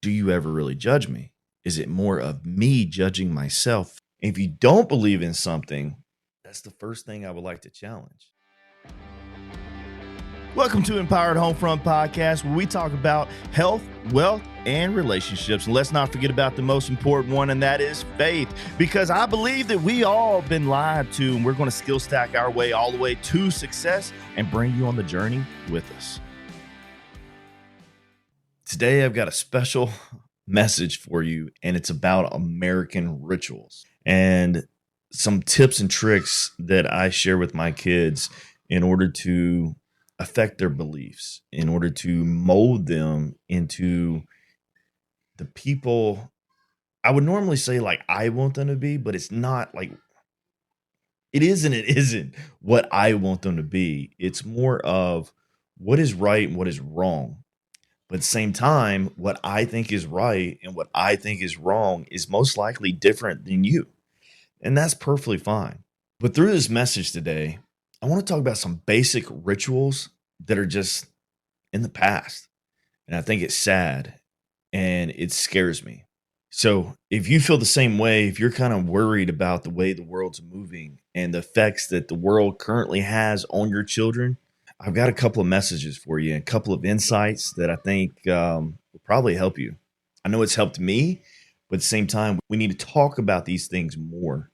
do you ever really judge me? Is it more of me judging myself? And if you don't believe in something, that's the first thing I would like to challenge. Welcome to Empowered Homefront Podcast, where we talk about health, wealth, and relationships. And let's not forget about the most important one, and that is faith. Because I believe that we all have been lied to, and we're going to skill stack our way all the way to success and bring you on the journey with us. Today, I've got a special message for you, and it's about American rituals and some tips and tricks that I share with my kids in order to affect their beliefs, in order to mold them into the people I would normally say like I want them to be, but it's not like it isn't what I want them to be. It's more of what is right and what is wrong. But at the same time, what I think is right and what I think is wrong is most likely different than you. And that's perfectly fine. But through this message today, I want to talk about some basic rituals that are just in the past. And I think it's sad and it scares me. So if you feel the same way, if you're kind of worried about the way the world's moving and the effects that the world currently has on your children, I've got a couple of messages for you and a couple of insights that I think will probably help you. I know it's helped me, but at the same time, we need to talk about these things more.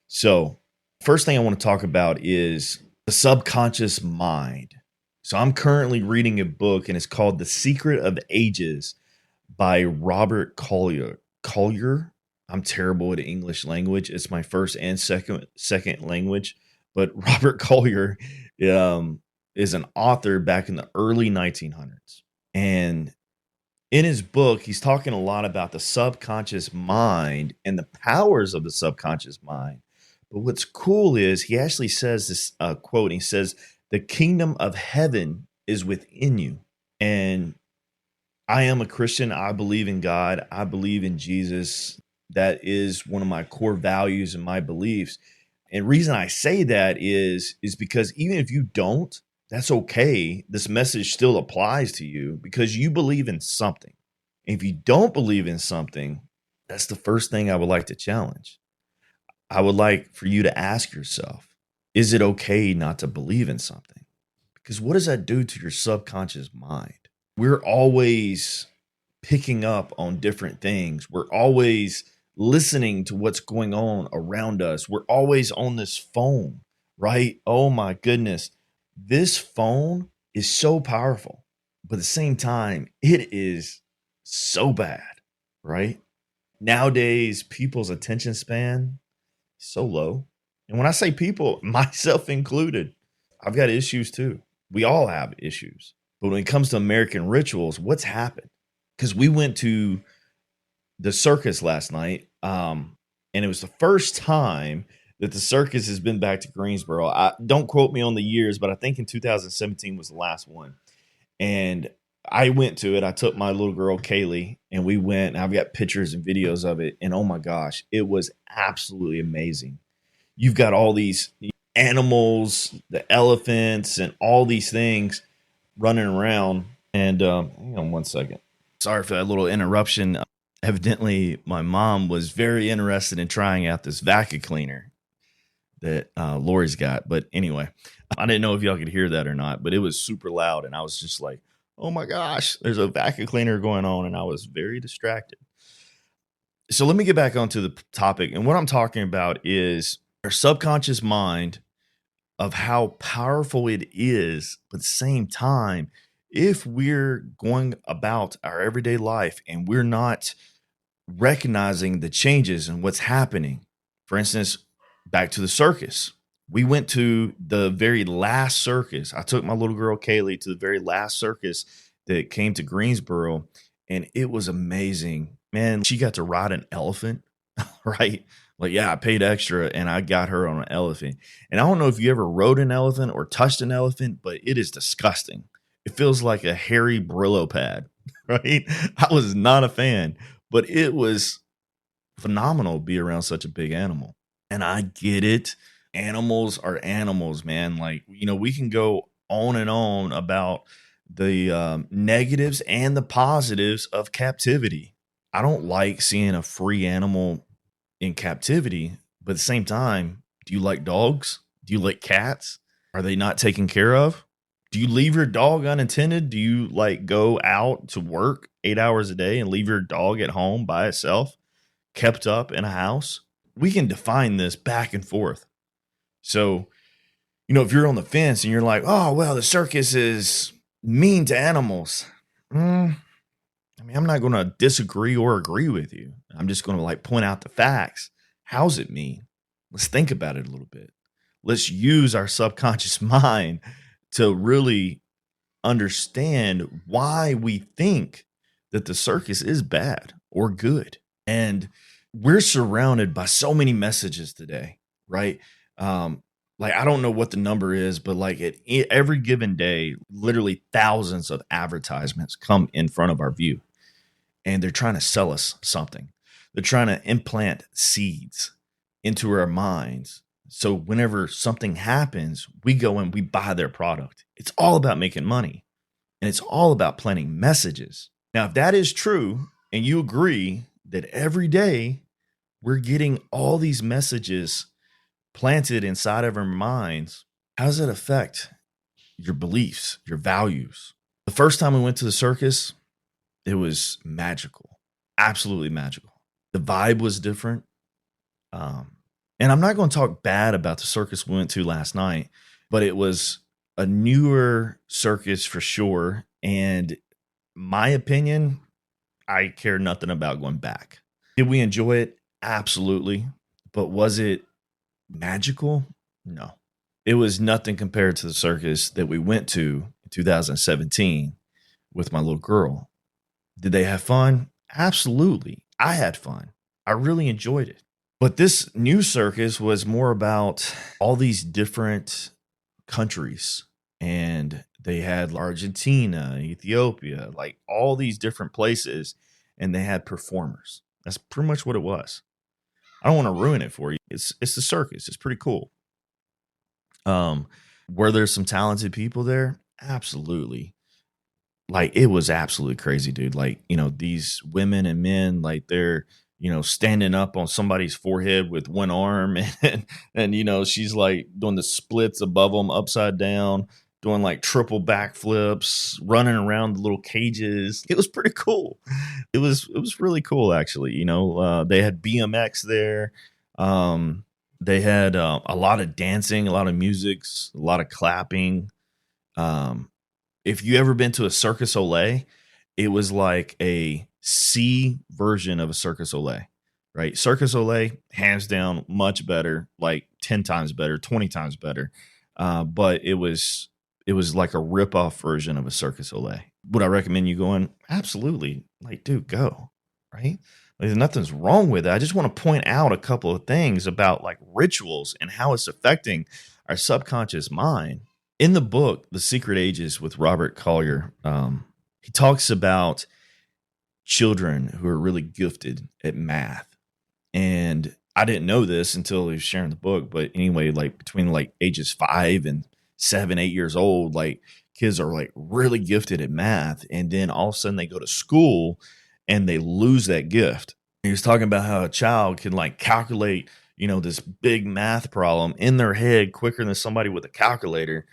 So first thing I want to talk about is the subconscious mind. So I'm currently reading a book, and it's called The Secret of Ages by Robert Collier. I'm terrible at English language. It's my first and second language. But Robert Collier is an author back in the early 1900s. And in his book, he's talking a lot about the subconscious mind and the powers of the subconscious mind. But what's cool is he actually says this quote. He says, "The kingdom of heaven is within you." And I am a Christian. I believe in God. I believe in Jesus. That is one of my core values and my beliefs. And the reason I say that is because even if you don't, that's okay. This message still applies to you because you believe in something. And if you don't believe in something, that's the first thing I would like to challenge. I would like for you to ask yourself, is it okay not to believe in something? Because what does that do to your subconscious mind? We're always picking up on different things. We're always listening to what's going on around us. We're always on this phone, right? Oh my goodness. This phone is so powerful, but at the same time, it is so bad, right? Nowadays, people's attention span is so low. And when I say people, myself included, I've got issues too. We all have issues. But when it comes to American rituals, what's happened? Because we went to the circus last night, and it was the first time that the circus has been back to Greensboro. Don't quote me on the years, but I think in 2017 was the last one. And I went to it. I took my little girl, Kaylee, and we went. And I've got pictures and videos of it. And oh my gosh, it was absolutely amazing. You've got all these animals, the elephants, and all these things running around. And hang on one second. Sorry for that little interruption. Evidently, my mom was very interested in trying out this vacuum cleaner that Lori's got. But anyway, I didn't know if y'all could hear that or not, but it was super loud. And I was just like, oh my gosh, there's a vacuum cleaner going on. And I was very distracted. So let me get back onto the topic. And what I'm talking about is our subconscious mind, of how powerful it is. But at the same time, if we're going about our everyday life and we're not recognizing the changes and what's happening, for instance, back to the circus, we went to the very last circus. I took my little girl Kaylee to the very last circus that came to Greensboro, and it was amazing. Man, she got to ride an elephant, right? Like, yeah, I paid extra and I got her on an elephant. And I don't know if you ever rode an elephant or touched an elephant, but it is disgusting. It feels like a hairy Brillo pad, right? I was not a fan, but it was phenomenal to be around such a big animal. And I get it. Animals are animals, man. Like, we can go on and on about the negatives and the positives of captivity. I don't like seeing a free animal in captivity, but at the same time, do you like dogs? Do you like cats? Are they not taken care of? Do you leave your dog unattended? Do you like go out to work 8 hours a day and leave your dog at home by itself, kept up in a house? We can define this back and forth. So, if you're on the fence and you're like, oh, well, the circus is mean to animals. I'm not going to disagree or agree with you. I'm just going to point out the facts. How's it mean? Let's think about it a little bit. Let's use our subconscious mind to really understand why we think that the circus is bad or good. And we're surrounded by so many messages today, right? I don't know what the number is, but at every given day, literally thousands of advertisements come in front of our view, and they're trying to sell us something. They're trying to implant seeds into our minds. So whenever something happens, we go and we buy their product. It's all about making money, and it's all about planting messages. Now, if that is true, and you agree that every day we're getting all these messages planted inside of our minds, how does it affect your beliefs, your values? The first time we went to the circus, it was magical, absolutely magical. The vibe was different. And I'm not going to talk bad about the circus we went to last night, but it was a newer circus for sure. And my opinion, I care nothing about going back. Did we enjoy it? Absolutely. But was it magical? No. It was nothing compared to the circus that we went to in 2017 with my little girl. Did they have fun? Absolutely. I had fun. I really enjoyed it. But this new circus was more about all these different countries. And they had Argentina, Ethiopia, all these different places. And they had performers. That's pretty much what it was. I don't want to ruin it for you. It's the circus. It's pretty cool. Were there some talented people there? Absolutely. It was absolutely crazy, dude. These women and men, they're, standing up on somebody's forehead with one arm and she's doing the splits above them upside down, doing triple backflips, running around the little cages. It was pretty cool. It was really cool, actually. They had BMX there. They had a lot of dancing, a lot of music, a lot of clapping. If you ever been to a Circus Olay, it was like a C version of a Circus Olay, right? Circus Olay, hands down, much better, 10 times better, 20 times better. But it was like a rip-off version of a Circus Olay. Would I recommend you going? Absolutely. Dude, go, right? Nothing's wrong with it. I just want to point out a couple of things about rituals and how it's affecting our subconscious mind. In the book, The Secret Ages with Robert Collier, he talks about children who are really gifted at math. And I didn't know this until he was sharing the book. But anyway, between ages 5 and 7, 8 years old, kids are really gifted at math. And then all of a sudden they go to school and they lose that gift. He was talking about how a child can calculate, this big math problem in their head quicker than somebody with a calculator.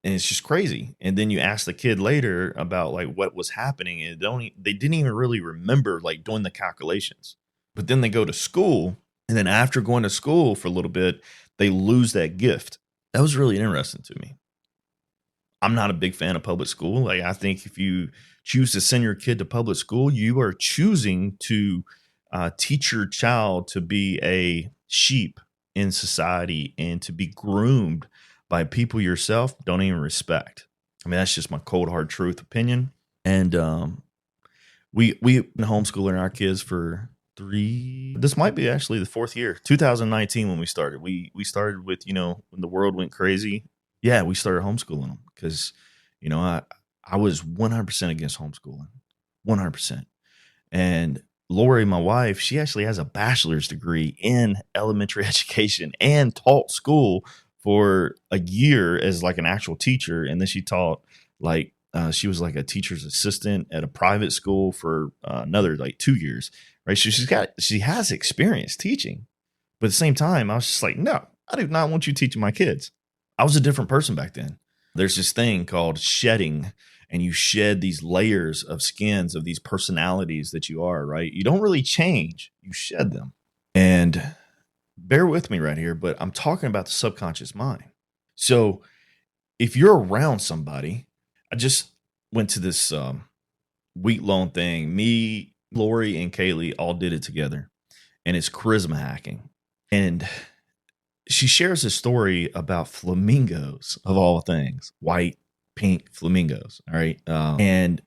And it's just crazy. And then you ask the kid later about what was happening, and they didn't even really remember doing the calculations. But then they go to school, and then after going to school for a little bit, they lose that gift. That was really interesting to me. I'm not a big fan of public school. I think if you choose to send your kid to public school, you are choosing to teach your child to be a sheep in society and to be groomed by people yourself don't even respect. I mean, that's just my cold hard truth opinion. And we've been homeschooling our kids for this might be actually the 4th year, 2019 when we started. We started with, when the world went crazy. Yeah, we started homeschooling them because, I was 100% against homeschooling, 100%. And Lori, my wife, she actually has a bachelor's degree in elementary education and taught school for a year as an actual teacher. And then she taught She was like a teacher's assistant at a private school for another like 2 years, right? So she has experience teaching, but at the same time, I was just like, no, I do not want you teaching my kids. I was a different person back then. There's this thing called shedding, and you shed these layers of skins of these personalities that you are, right? You don't really change, you shed them. And bear with me right here, but I'm talking about the subconscious mind. So if you're around somebody, I just went to this week-long thing. Me, Lori, and Kaylee all did it together, and it's charisma hacking. And she shares a story about flamingos, of all things, white, pink flamingos. All right. And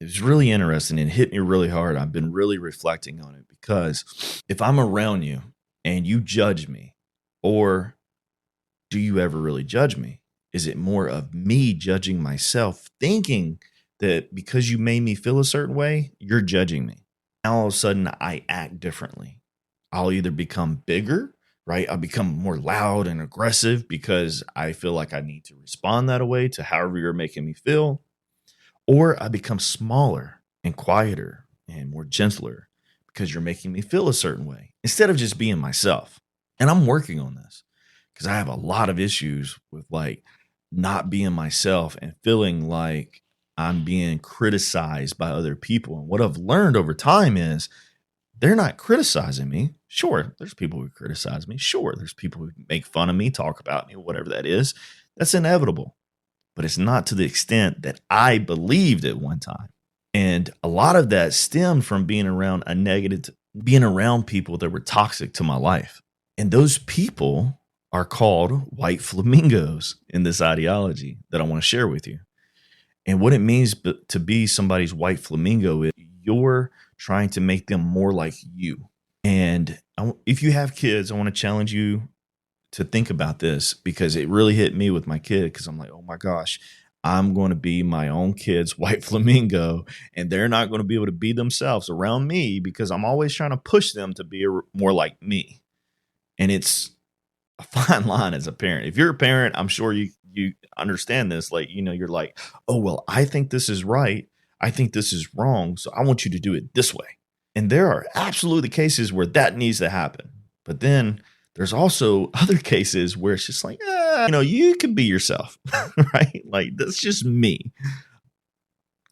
it was really interesting and hit me really hard. I've been really reflecting on it, because if I'm around you and you judge me, or do you ever really judge me? Is it more of me judging myself, thinking that because you made me feel a certain way, you're judging me? Now all of a sudden I act differently. I'll either become bigger, right? I'll become more loud and aggressive because I feel like I need to respond that way to however you're making me feel. Or I become smaller and quieter and more gentler because you're making me feel a certain way, instead of just being myself. And I'm working on this because I have a lot of issues with like not being myself and feeling like I'm being criticized by other people. And what I've learned over time is they're not criticizing me. Sure, there's people who criticize me. Sure, there's people who make fun of me, talk about me, whatever that is. That's inevitable. But it's not to the extent that I believed at one time. And a lot of that stemmed from being around being around people that were toxic to my life. And those people are called white flamingos in this ideology that I want to share with you. And what it means to be somebody's white flamingo is you're trying to make them more like you. And if you have kids, I want to challenge you to think about this, because it really hit me with my kid, because I'm like, oh my gosh, I'm going to be my own kid's white flamingo, and they're not going to be able to be themselves around me because I'm always trying to push them to be more like me. And it's a fine line as a parent. If you're a parent, I'm sure you understand this. Like, you're like, oh, well, I think this is right. I think this is wrong. So I want you to do it this way. And there are absolutely cases where that needs to happen. But then there's also other cases where it's just like, you can be yourself, right? Like, that's just me.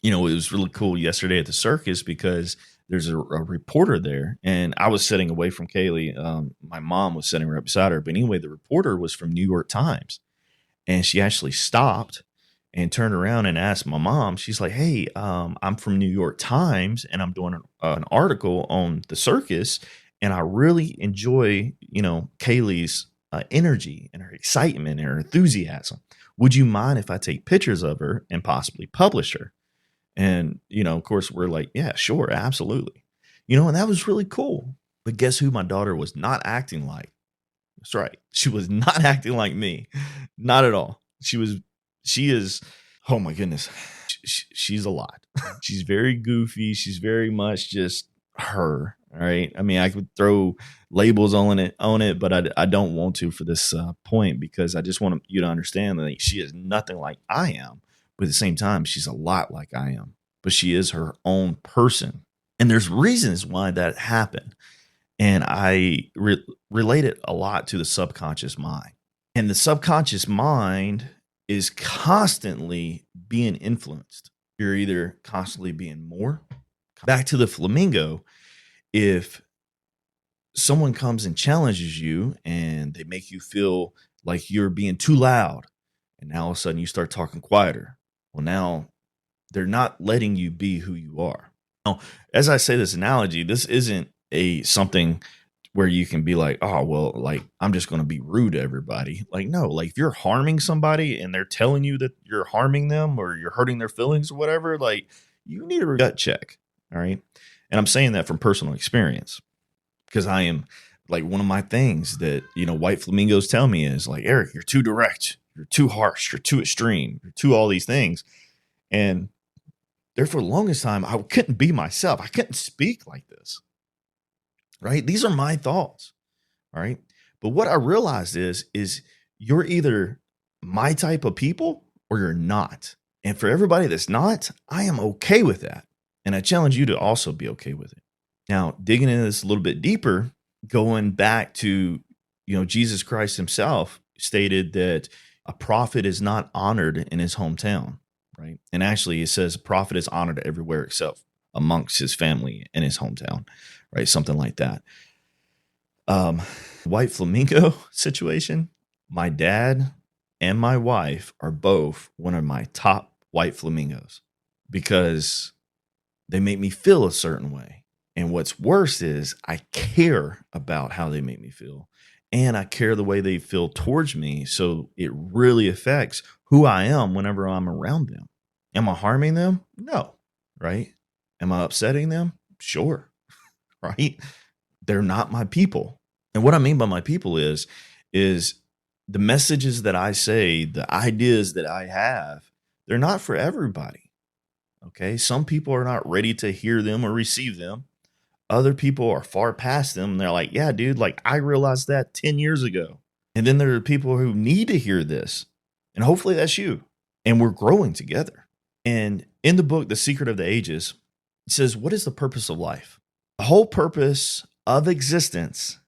It was really cool yesterday at the circus because there's a reporter there, and I was sitting away from Kaylee. My mom was sitting right beside her. But anyway, the reporter was from New York Times, and she actually stopped and turned around and asked my mom. She's like, hey, I'm from New York Times, and I'm doing an article on the circus, and I really enjoy, Kaylee's energy and her excitement and her enthusiasm. Would you mind if I take pictures of her and possibly publish her? And, of course, we're like, yeah, sure, absolutely. And that was really cool. But guess who my daughter was not acting like? That's right. She was not acting like me. Not at all. She is, oh my goodness. She's a lot. She's very goofy. She's very much just her. All right. I mean, I could throw labels on it, but I don't want to for this point, because I just want you to understand that she is nothing like I am. But at the same time, she's a lot like I am, but she is her own person. And there's reasons why that happened. And I relate it a lot to the subconscious mind. And the subconscious mind is constantly being influenced. You're either constantly being more. Back to the flamingo, if someone comes and challenges you and they make you feel like you're being too loud, and now all of a sudden you start talking quieter, well, now they're not letting you be who you are. Now, as I say this analogy, this isn't something where you can be like, oh, well, like, I'm just going to be rude to everybody. Like, no, like, if you're harming somebody and they're telling you that you're harming them or you're hurting their feelings or whatever, like, you need a gut check. All right. And I'm saying that from personal experience, because I am, like, one of my things that, white flamingos tell me is like, Eric, you're too direct. You're too harsh. You're too extreme. You're too all these things. And there for the longest time, I couldn't be myself. I couldn't speak like this. Right? These are my thoughts. All right. But what I realized is you're either my type of people or you're not. And for everybody that's not, I am okay with that. And I challenge you to also be okay with it. Now, digging into this a little bit deeper, going back to, Jesus Christ himself stated that a prophet is not honored in his hometown, right? And actually it says a prophet is honored everywhere except amongst his family in his hometown, right? Something like that. White flamingo situation. My dad and my wife are both one of my top white flamingos because they make me feel a certain way. And what's worse is I care about how they make me feel, and I care the way they feel towards me. So it really affects who I am whenever I'm around them. Am I harming them? No. Right? Am I upsetting them? Sure. Right? They're not my people. And what I mean by my people is the messages that I say, the ideas that I have, they're not for everybody. Okay. Some people are not ready to hear them or receive them. Other people are far past them. And they're like, yeah, dude, like I realized that 10 years ago. And then there are people who need to hear this. And hopefully that's you. And we're growing together. And in the book, The Secret of the Ages, it says, what is the purpose of life? The whole purpose of existence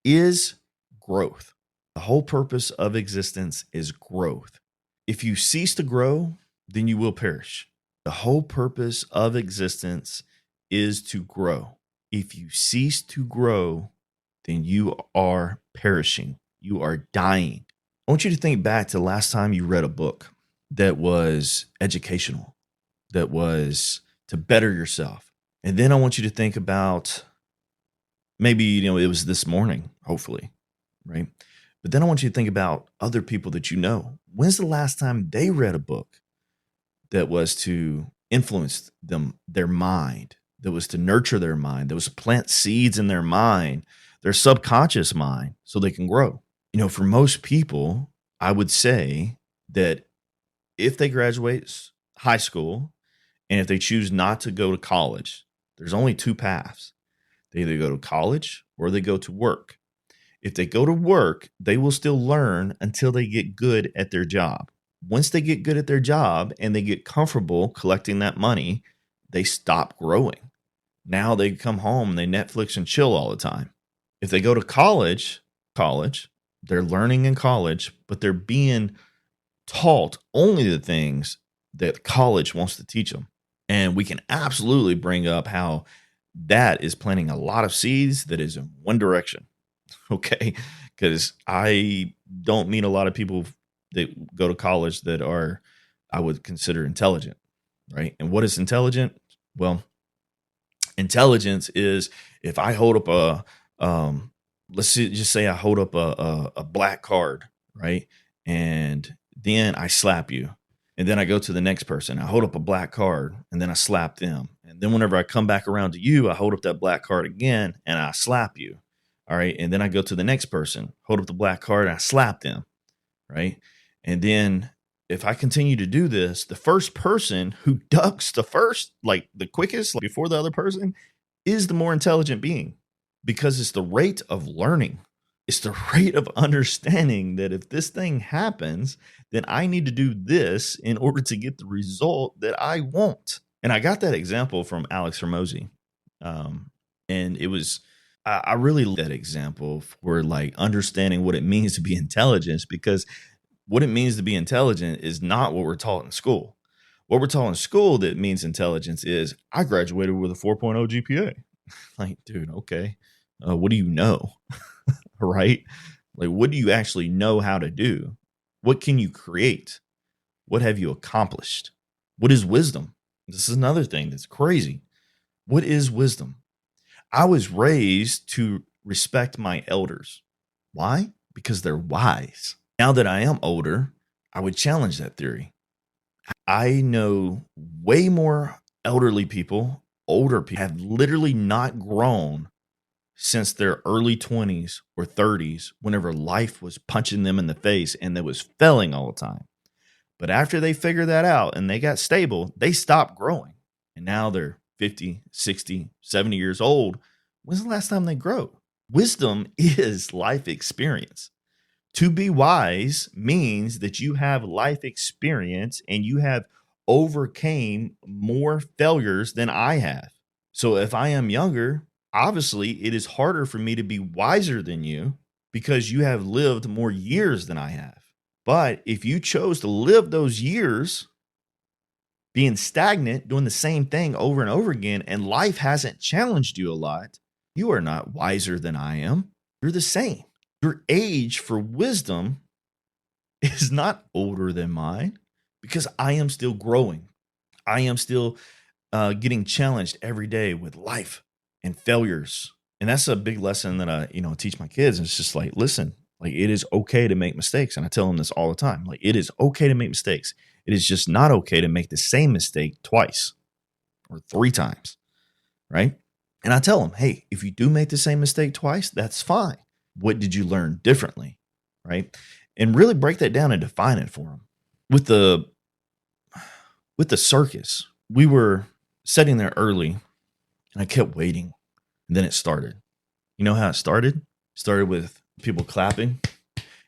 is growth. The whole purpose of existence is growth. If you cease to grow, then you will perish. The whole purpose of existence is to grow. If you cease to grow, then you are perishing. You are dying. I want you to think back to the last time you read a book that was educational, that was to better yourself. And then I want you to think about maybe, it was this morning, hopefully, right? But then I want you to think about other people that you know. When's the last time they read a book that was to influence them, their mind, that was to nurture their mind, that was to plant seeds in their mind, their subconscious mind, so they can grow? For most people, I would say that if they graduate high school and if they choose not to go to college, there's only two paths. They either go to college or they go to work. If they go to work, they will still learn until they get good at their job. Once they get good at their job and they get comfortable collecting that money, they stop growing. Now they come home and they Netflix and chill all the time. If they go to college, they're learning in college, but they're being taught only the things that college wants to teach them. And we can absolutely bring up how that is planting a lot of seeds that is in one direction. Okay. Because I don't meet a lot of people that go to college that are, I would consider intelligent. Right. And what is intelligent? Well, intelligence is if I hold up just say I hold up a black card, right? And then I slap you. And then I go to the next person. I hold up a black card and then I slap them. And then whenever I come back around to you, I hold up that black card again and I slap you. All right. And then I go to the next person, hold up the black card and I slap them. Right. And then if I continue to do this, the first person who ducks the quickest before the other person is the more intelligent being, because it's the rate of learning. It's the rate of understanding that if this thing happens, then I need to do this in order to get the result that I want. And I got that example from Alex Hormozy. And it was, I really like that example for understanding what it means to be intelligent, because what it means to be intelligent is not what we're taught in school. What we're taught in school that means intelligence is I graduated with a 4.0 GPA. Dude, okay. What do you know? Right? What do you actually know how to do? What can you create? What have you accomplished? What is wisdom? This is another thing that's crazy. What is wisdom? I was raised to respect my elders. Why? Because they're wise. Now that I am older, I would challenge that theory. I know way more elderly people, older people, have literally not grown since their early 20s or 30s, whenever life was punching them in the face and they was failing all the time. But after they figured that out and they got stable, they stopped growing. And now they're 50, 60, 70 years old. When's the last time they grow? Wisdom is life experience. To be wise means that you have life experience and you have overcame more failures than I have. So if I am younger, obviously it is harder for me to be wiser than you because you have lived more years than I have. But if you chose to live those years being stagnant, doing the same thing over and over again, and life hasn't challenged you a lot, you are not wiser than I am. You're the same. Your age for wisdom is not older than mine because I am still growing. I am still getting challenged every day with life and failures. And that's a big lesson that I, teach my kids. And it's just like, listen, like it is okay to make mistakes. And I tell them this all the time. Like it is okay to make mistakes. It is just not okay to make the same mistake twice or 3 times. Right. And I tell them, hey, if you do make the same mistake twice, that's fine. What did you learn differently? Right. And really break that down and define it for them. With the circus, we were sitting there early and I kept waiting. And then it started. You know how it started? It started with people clapping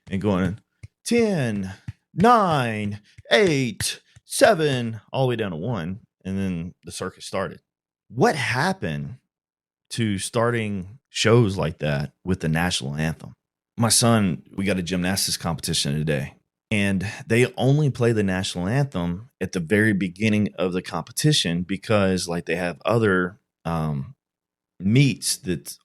and going 10, 9, 8, 7, all the way down to 1. And then the circus started. What happened to starting shows like that with the national anthem? My son, we got a gymnastics competition today, and they only play the national anthem at the very beginning of the competition because like they have other meets that,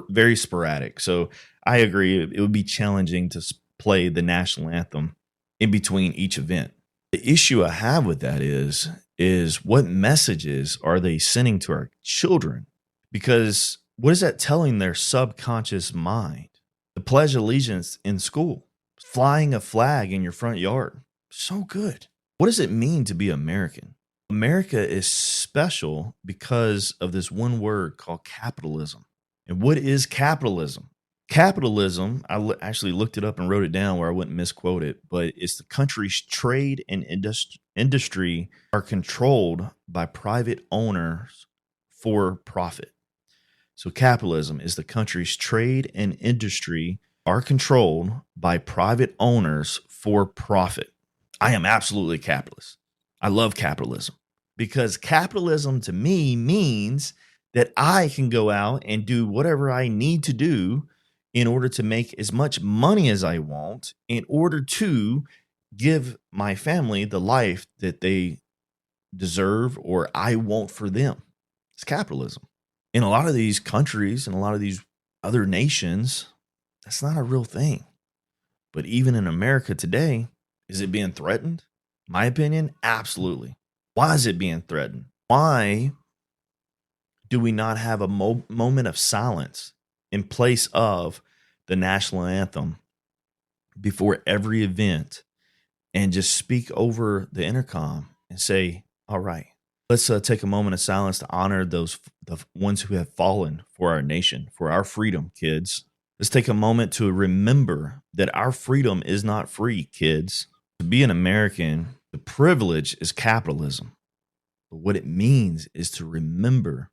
very sporadic. So I agree. It would be challenging to play the national anthem in between each event. The issue I have with that is what messages are they sending to our children? Because what is that telling their subconscious mind? The Pledge of Allegiance in school, flying a flag in your front yard. So good. What does it mean to be American? America is special because of this one word called capitalism. And what is capitalism? Capitalism, I actually looked it up and wrote it down where I wouldn't misquote it, but it's the country's trade and industry are controlled by private owners for profit. So capitalism is the country's trade and industry are controlled by private owners for profit. I am absolutely capitalist. I love capitalism because capitalism to me means that I can go out and do whatever I need to do in order to make as much money as I want in order to give my family the life that they deserve or I want for them. It's capitalism. In a lot of these countries and a lot of these other nations, that's not a real thing. But even in America today, is it being threatened? My opinion, absolutely. Why is it being threatened? Why do we not have a moment of silence in place of the national anthem before every event and just speak over the intercom and say, all right, let's take a moment of silence to honor the ones who have fallen for our nation, for our freedom, kids. Let's take a moment to remember that our freedom is not free, kids. To be an American, the privilege is capitalism. But what it means is to remember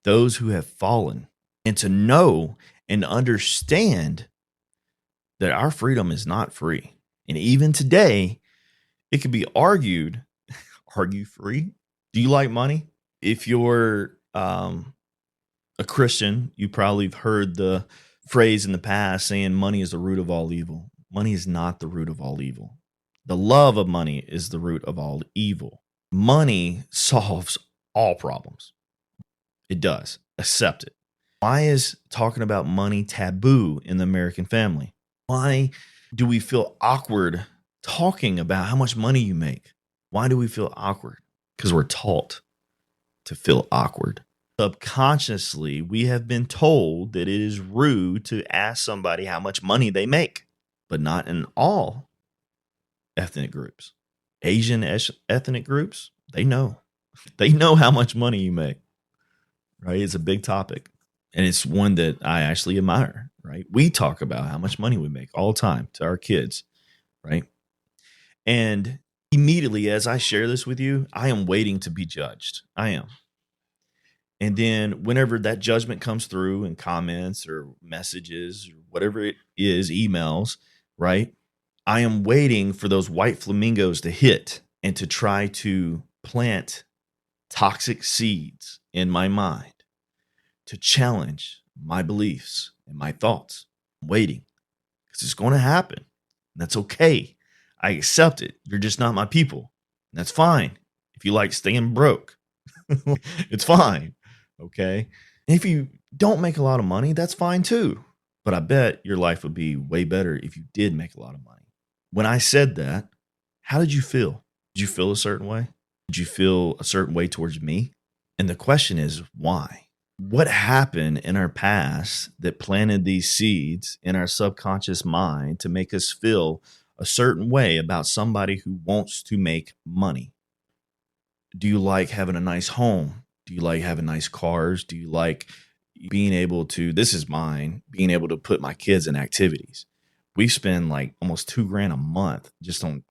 those who have fallen and to know and understand that our freedom is not free. And even today, it could be argued, argue free. Do you like money? If you're a Christian, you probably have heard the phrase in the past saying money is the root of all evil. Money is not the root of all evil. The love of money is the root of all evil. Money solves all problems. It does. Accept it. Why is talking about money taboo in the American family? Why do we feel awkward talking about how much money you make? Why do we feel awkward? Because we're taught to feel awkward. Subconsciously, we have been told that it is rude to ask somebody how much money they make, but not in all ethnic groups. Asian ethnic groups, they know. They know how much money you make, right? It's a big topic. And it's one that I actually admire, right? We talk about how much money we make all the time to our kids, right? And immediately as I share this with you, I am waiting to be judged. I am. And then whenever that judgment comes through in comments or messages or whatever it is, emails, right? I am waiting for those white flamingos to hit and to try to plant toxic seeds in my mind to challenge my beliefs and my thoughts. I'm waiting because it's going to happen. And that's okay. I accept it. You're just not my people. And that's fine. If you like staying broke, it's fine. Okay. And if you don't make a lot of money, that's fine too. But I bet your life would be way better if you did make a lot of money. When I said that, how did you feel? Did you feel a certain way? Did you feel a certain way towards me? And the question is, why? What happened in our past that planted these seeds in our subconscious mind to make us feel a certain way about somebody who wants to make money? Do you like having a nice home? Do you like having nice cars? Do you like being able to, this is mine, being able to put my kids in activities? We spend like almost $2,000 a month just on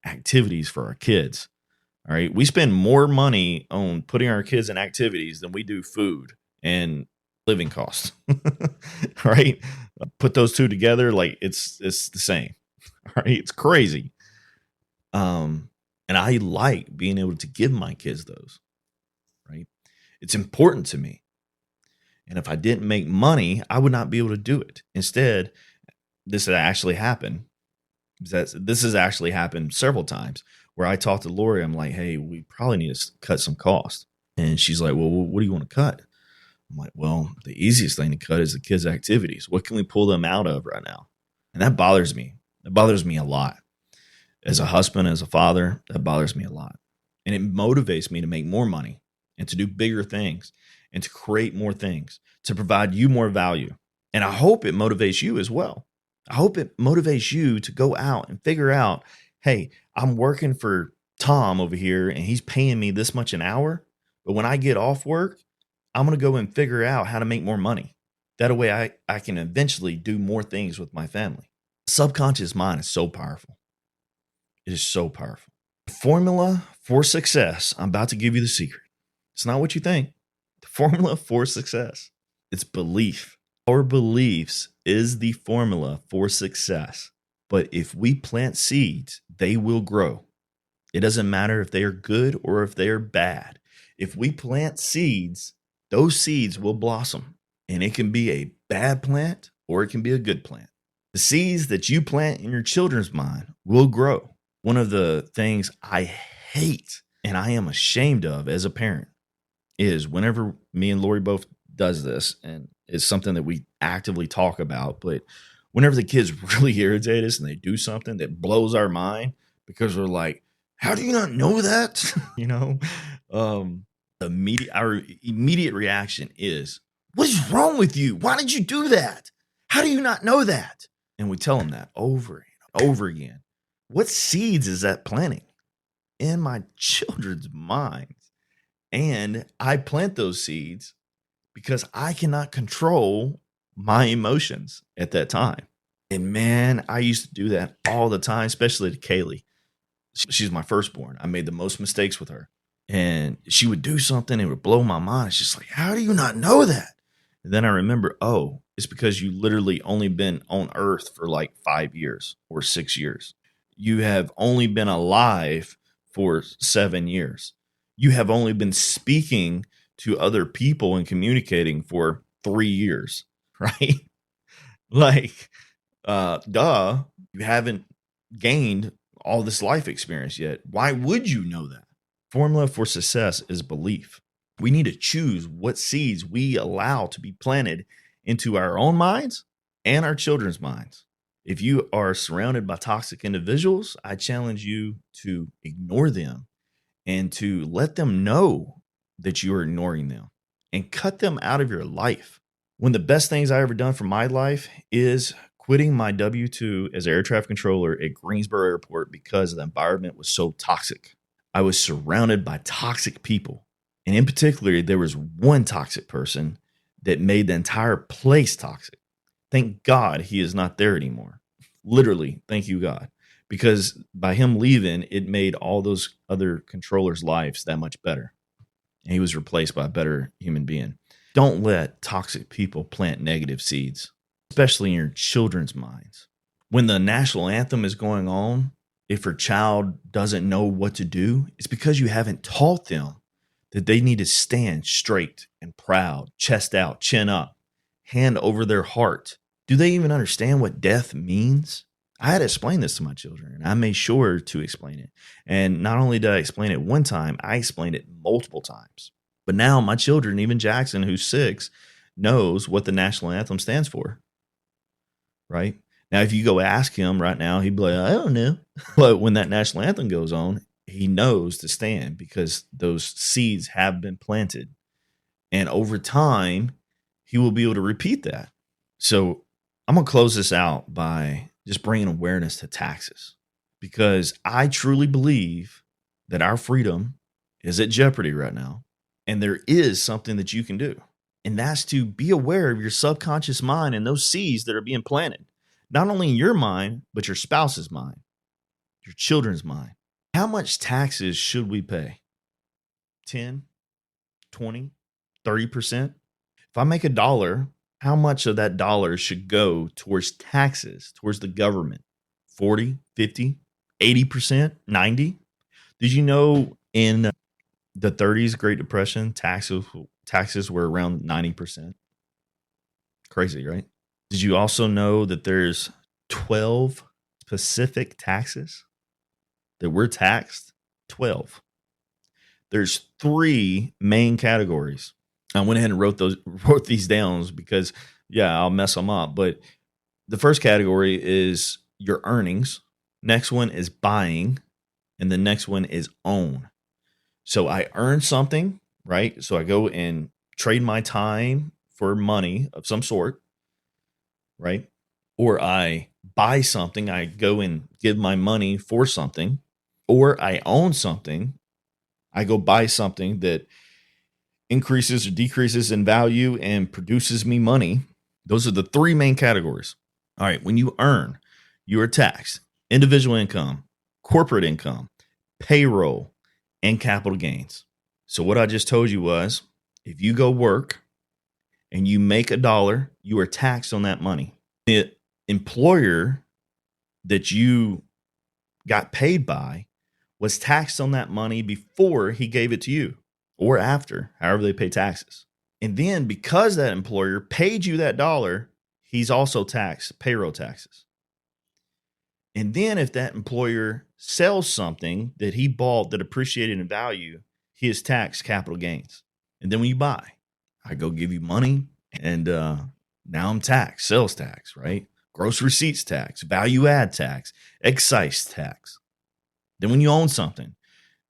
activities for our kids. All right. We spend more money on putting our kids in activities than we do food and living costs. Right. Put those two together. Like it's the same. All right. It's crazy. And I like being able to give my kids those. Right. It's important to me. And if I didn't make money, I would not be able to do it. Instead, this has actually happened. This has actually happened several times where I talked to Lori. I'm like, hey, we probably need to cut some costs. And she's like, well, what do you want to cut? I'm like, well, the easiest thing to cut is the kids' activities. What can we pull them out of right now? And that bothers me. It bothers me a lot. As a husband, as a father, that bothers me a lot. And it motivates me to make more money and to do bigger things and to create more things, to provide you more value. And I hope it motivates you as well. I hope it motivates you to go out and figure out, hey, I'm working for Tom over here and he's paying me this much an hour. But when I get off work, I'm going to go and figure out how to make more money. That way I can eventually do more things with my family. The subconscious mind is so powerful. It is so powerful. The formula for success, I'm about to give you the secret. It's not what you think. The formula for success, it's belief. Our beliefs is the formula for success. But if we plant seeds, they will grow. It doesn't matter if they are good or if they are bad. If we plant seeds, those seeds will blossom. And it can be a bad plant or it can be a good plant. The seeds that you plant in your children's mind will grow. One of the things I hate and I am ashamed of as a parent is whenever me and Lori both does this, and it's something that we actively talk about, but whenever the kids really irritate us and they do something that blows our mind because we're like, how do you not know that? Our immediate reaction is, what is wrong with you? Why did you do that? How do you not know that? And we tell them that over and over again. What seeds is that planting in my children's minds? And I plant those seeds because I cannot control my emotions at that time. And man, I used to do that all the time, especially to Kaylee. She's my firstborn. I made the most mistakes with her. And she would do something, it would blow my mind. It's just like, how do you not know that? And then I remember, oh, it's because you literally only been on earth for like 5 years or 6 years. You have only been alive for 7 years. You have only been speaking to other people and communicating for 3 years, right? Like, you haven't gained all this life experience yet. Why would you know that? Formula for success is belief. We need to choose what seeds we allow to be planted into our own minds and our children's minds. If you are surrounded by toxic individuals, I challenge you to ignore them and to let them know that you are ignoring them and cut them out of your life. One of the best things I ever done for my life is quitting my W-2 as air traffic controller at Greensboro Airport because the environment was so toxic. I was surrounded by toxic people. And in particular, there was one toxic person that made the entire place toxic. Thank God he is not there anymore. Literally, thank you, God. Because by him leaving, it made all those other controllers' lives that much better. And he was replaced by a better human being. Don't let toxic people plant negative seeds, especially in your children's minds. When the national anthem is going on, if your child doesn't know what to do, it's because you haven't taught them that they need to stand straight and proud, chest out, chin up, hand over their heart. Do they even understand what death means? I had to explain this to my children, and I made sure to explain it. And not only did I explain it one time, I explained it multiple times. But now my children, even Jackson, who's 6, knows what the national anthem stands for, right? Now, if you go ask him right now, he'd be like, I don't know. But when that national anthem goes on, he knows to stand because those seeds have been planted. And over time, he will be able to repeat that. So I'm going to close this out by just bringing awareness to taxes, because I truly believe that our freedom is at jeopardy right now. And there is something that you can do. And that's to be aware of your subconscious mind and those seeds that are being planted, not only in your mind, but your spouse's mind, your children's mind. How much taxes should we pay? 10, 20, 30%? If I make $1, how much of that dollar should go towards taxes, towards the government? 40, 50, 80%, 90? Did you know in the 30s, Great Depression, taxes were around 90%? Crazy, right? Did you also know that there's 12 specific taxes that we're taxed? 12. There's 3 main categories. I went ahead and wrote these down because, I'll mess them up. But the first category is your earnings. Next one is buying. And the next one is own. So I earn something, right? So I go and trade my time for money of some sort, right? Or I buy something. I go and give my money for something. Or I own something. I go buy something that increases or decreases in value and produces me money. Those are the 3 main categories. All right. When you earn, you are taxed. Individual income, corporate income, payroll, and capital gains. So what I just told you was, if you go work and you make $1, you are taxed on that money. The employer that you got paid by was taxed on that money before he gave it to you, or after, however they pay taxes. And then because that employer paid you that $1, he's also taxed payroll taxes. And then if that employer sells something that he bought that appreciated in value, he is taxed capital gains. And then when you buy, I go give you money, and now I'm taxed, sales tax, right? Gross receipts tax, value add tax, excise tax. Then when you own something,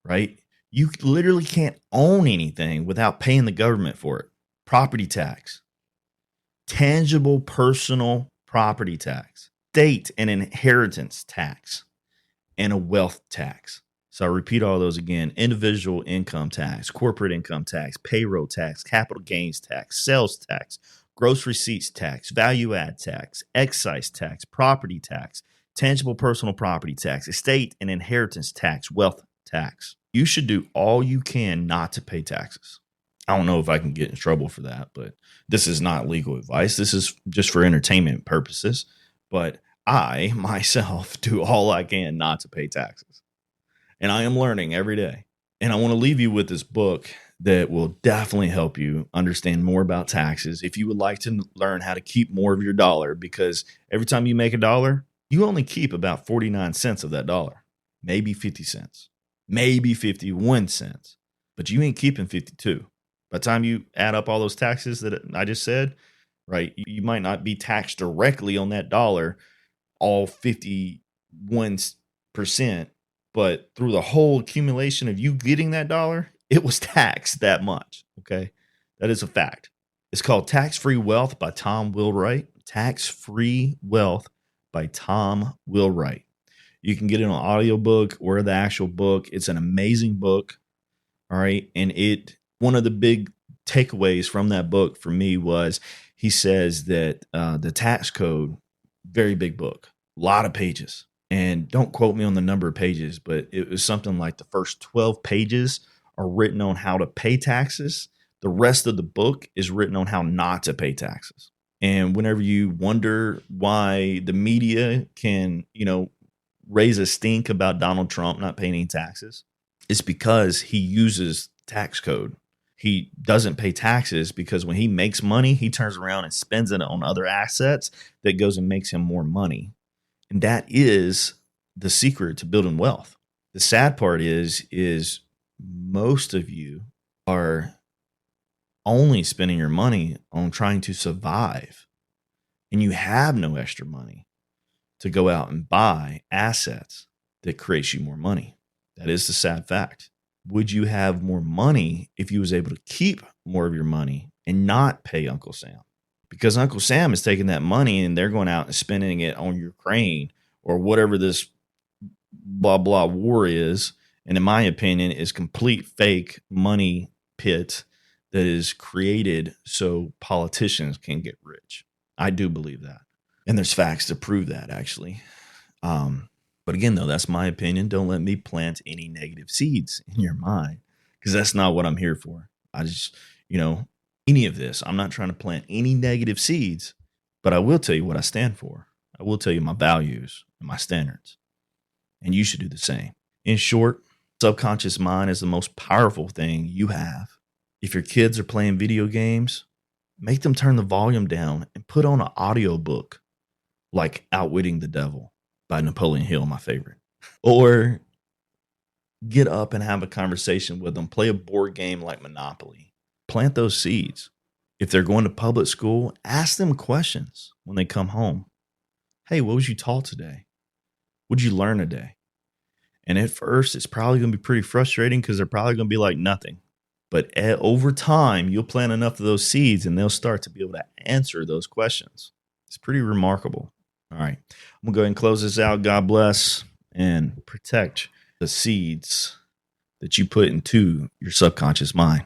right? You literally can't own anything without paying the government for it. Property tax, tangible personal property tax, estate and inheritance tax, and a wealth tax. So I repeat all those again: individual income tax, corporate income tax, payroll tax, capital gains tax, sales tax, gross receipts tax, value add tax, excise tax, property tax, tangible personal property tax, estate and inheritance tax, wealth tax. You should do all you can not to pay taxes. I don't know if I can get in trouble for that, but this is not legal advice. This is just for entertainment purposes. But I, myself, do all I can not to pay taxes. And I am learning every day. And I want to leave you with this book that will definitely help you understand more about taxes if you would like to learn how to keep more of your dollar, because every time you make $1, you only keep about 49 cents of that dollar, maybe 50 cents, maybe 51 cents, but you ain't keeping 52. By the time you add up all those taxes that I just said, right, you might not be taxed directly on that dollar, all 51%, but through the whole accumulation of you getting that dollar, it was taxed that much. Okay. That is a fact. It's called Tax-Free Wealth by Tom Wheelwright. Tax-Free Wealth by Tom Wheelwright. You can get it on audiobook or the actual book. It's an amazing book. All right. And one of the big takeaways from that book for me was he says that the tax code, very big book, a lot of pages. And don't quote me on the number of pages, but it was something like the first 12 pages are written on how to pay taxes. The rest of the book is written on how not to pay taxes. And whenever you wonder why the media can, raise a stink about Donald Trump not paying any taxes, it's because he uses tax code. He doesn't pay taxes because when he makes money, he turns around and spends it on other assets that goes and makes him more money. And that is the secret to building wealth. The sad part is most of you are only spending your money on trying to survive, and you have no extra money to go out and buy assets that creates you more money. That is the sad fact. Would you have more money if you was able to keep more of your money and not pay Uncle Sam? Because Uncle Sam is taking that money and they're going out and spending it on Ukraine or whatever this blah, blah war is. And in my opinion, is complete fake money pit that is created so politicians can get rich. I do believe that. And there's facts to prove that, actually. But again, though, that's my opinion. Don't let me plant any negative seeds in your mind, because that's not what I'm here for. I just, any of this, I'm not trying to plant any negative seeds, but I will tell you what I stand for. I will tell you my values and my standards. And you should do the same. In short, subconscious mind is the most powerful thing you have. If your kids are playing video games, make them turn the volume down and put on an audiobook like Outwitting the Devil by Napoleon Hill, my favorite. Or get up and have a conversation with them. Play a board game like Monopoly. Plant those seeds. If they're going to public school, ask them questions when they come home. Hey, what was you taught today? What did you learn today? And at first, it's probably going to be pretty frustrating because they're probably going to be like nothing. But over time, you'll plant enough of those seeds and they'll start to be able to answer those questions. It's pretty remarkable. All right. I'm going to go ahead and close this out. God bless and protect the seeds that you put into your subconscious mind.